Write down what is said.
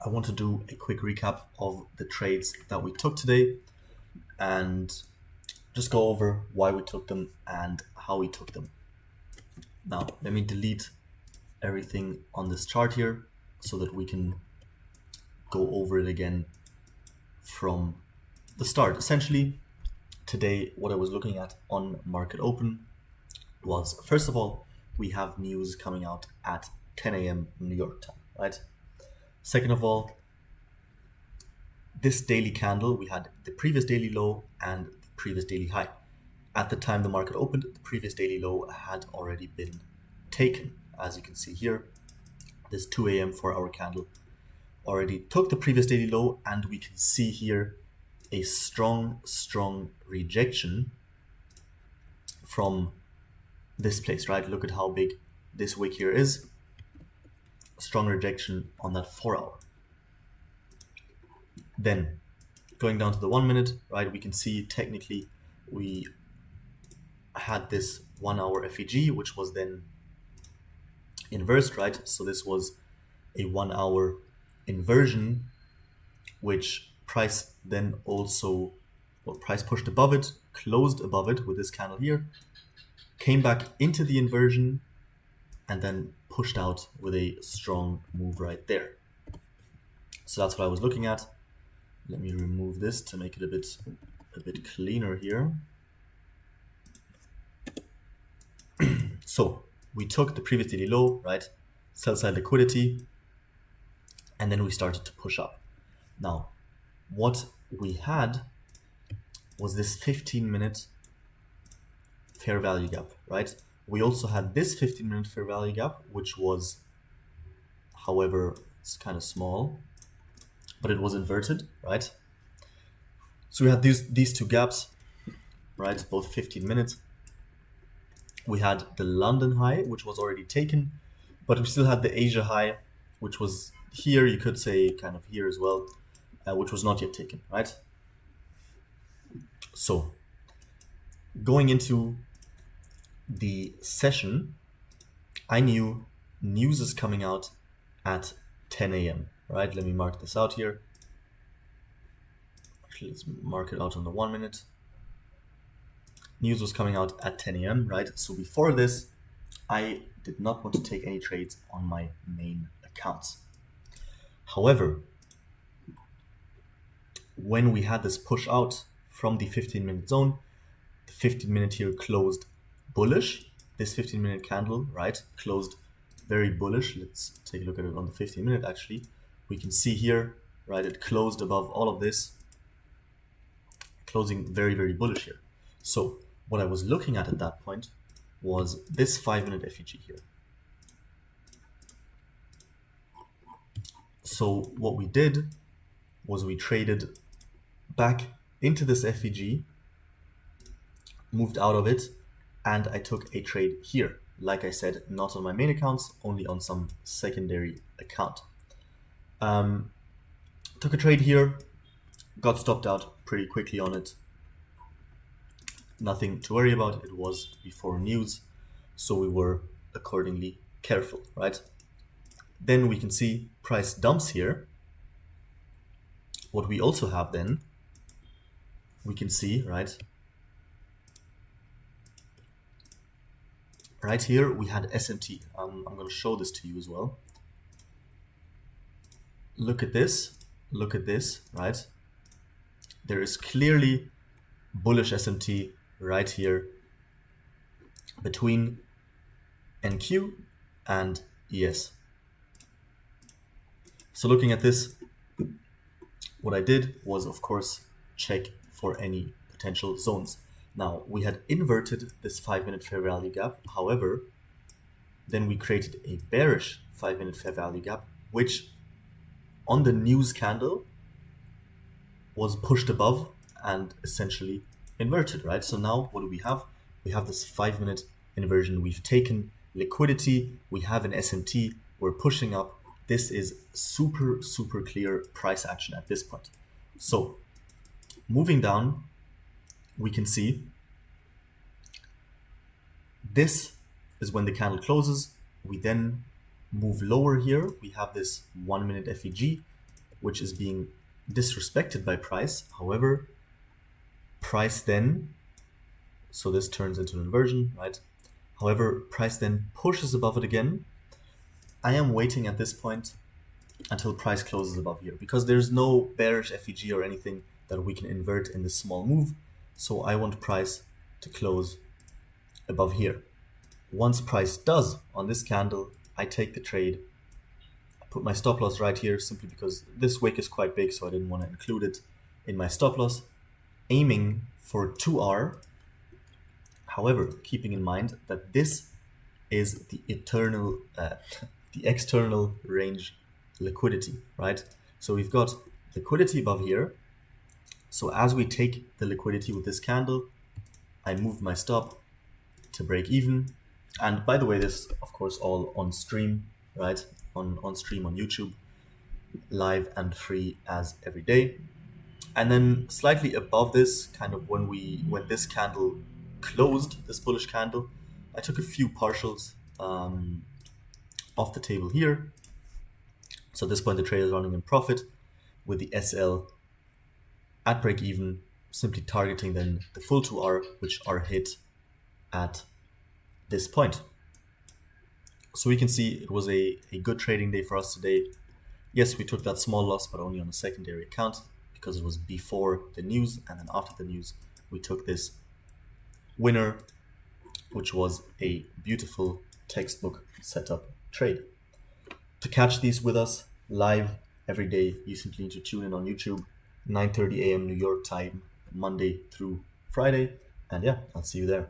I want to do a quick recap of the trades that we took today and just go over why we took them and how we took them. Now, let me delete everything on this chart here so that we can go over it again from the start. Essentially, today, what I was looking at on Market Open was, first of all, we have news coming out at 10 a.m. New York time, right? Second of all, this daily candle, we had the previous daily low and the previous daily high. At the time the market opened, the previous daily low had already been taken. As you can see here, this 2 a.m. 4-hour candle already took the previous daily low, and we can see here a strong rejection from this place, right? Look at how big this wick here is. Strong rejection on that 4-hour. Then going down to the 1 minute, right, we can see technically we had this 1-hour FEG, which was then inversed, right? So this was a 1-hour inversion, which price then also, well, price pushed above it, closed above it with this candle here, came back into the inversion, and then pushed out with a strong move right there. So that's what I was looking at. Let me remove this to make it a bit cleaner here. So we took the previous daily low, right? Sell side liquidity, and then we started to push up. Now, what we had was this 15-minute fair value gap, right? We also had this 15-minute fair value gap, which was, however, it's kind of small, but it was inverted, right? So we had these two gaps, right? Both 15 minutes. We had the London high, which was already taken, but we still had the Asia high, which was here, you could say kind of here as well, which was not yet taken, right? So going into the session, I knew news is coming out at 10 a.m., right? Let me mark this out here. Actually, let's mark it out on the 1 minute. News was coming out at 10 a.m., right? So before this, I did not want to take any trades on my main accounts. However, when we had this push out from the 15-minute zone, the 15-minute here closed bullish. This 15-minute candle, right, closed very bullish. Let's take a look at it on the 15-minute actually. We can see here, right, it closed above all of this, closing very bullish here. So what I was looking at that point was this 5-minute FEG here. So what we did was we traded back into this FEG, moved out of it, and I took a trade here. Like I said, not on my main accounts, only on some secondary account. Took a trade here, got stopped out pretty quickly on it. Nothing to worry about, it was before news, so we were accordingly careful, right? Then we can see price dumps here. What we also have then, we can see, right? Right here, we had SMT. I'm going to show this to you as well. Look at this, right? There is clearly bullish SMT right here between NQ and ES. So looking at this, what I did was, of course, check for any potential zones. Now, we had inverted this 5-minute fair value gap. However, then we created a bearish 5-minute fair value gap, which on the news candle was pushed above and essentially inverted, right? So now what do we have? We have this 5-minute inversion. We've taken liquidity. We have an SMT. We're pushing up. This is super clear price action at this point. So moving down, we can see this is when the candle closes. We then move lower here. We have this 1-minute FEG. which is being disrespected by price. However, price then, so this turns into an inversion, right? However, price then pushes above it again. I am waiting at this point until price closes above here because there's no bearish FEG or anything that we can invert in this small move. So I want price to close above here. Once price does on this candle, I take the trade. I put my stop loss right here simply because this wick is quite big, so I didn't want to include it in my stop loss, aiming for 2R. However, keeping in mind that this is the external range liquidity, right? So we've got liquidity above here. So as we take the liquidity with this candle, I move my stop to break even. And by the way, this of course all on stream, right? On stream on YouTube, live and free as every day. And then slightly above this, kind of when this candle closed, this bullish candle, I took a few partials off the table here. So at this point, the trade is running in profit with the SL at break even, simply targeting then the full 2R, which are hit at this point. So we can see it was a good trading day for us today. Yes, we took that small loss, but only on a secondary account because it was before the news, and then after the news, we took this winner, which was a beautiful textbook setup trade. To catch these with us live every day, you simply need to tune in on YouTube, 9:30 a.m. New York time, Monday through Friday. And yeah, I'll see you there.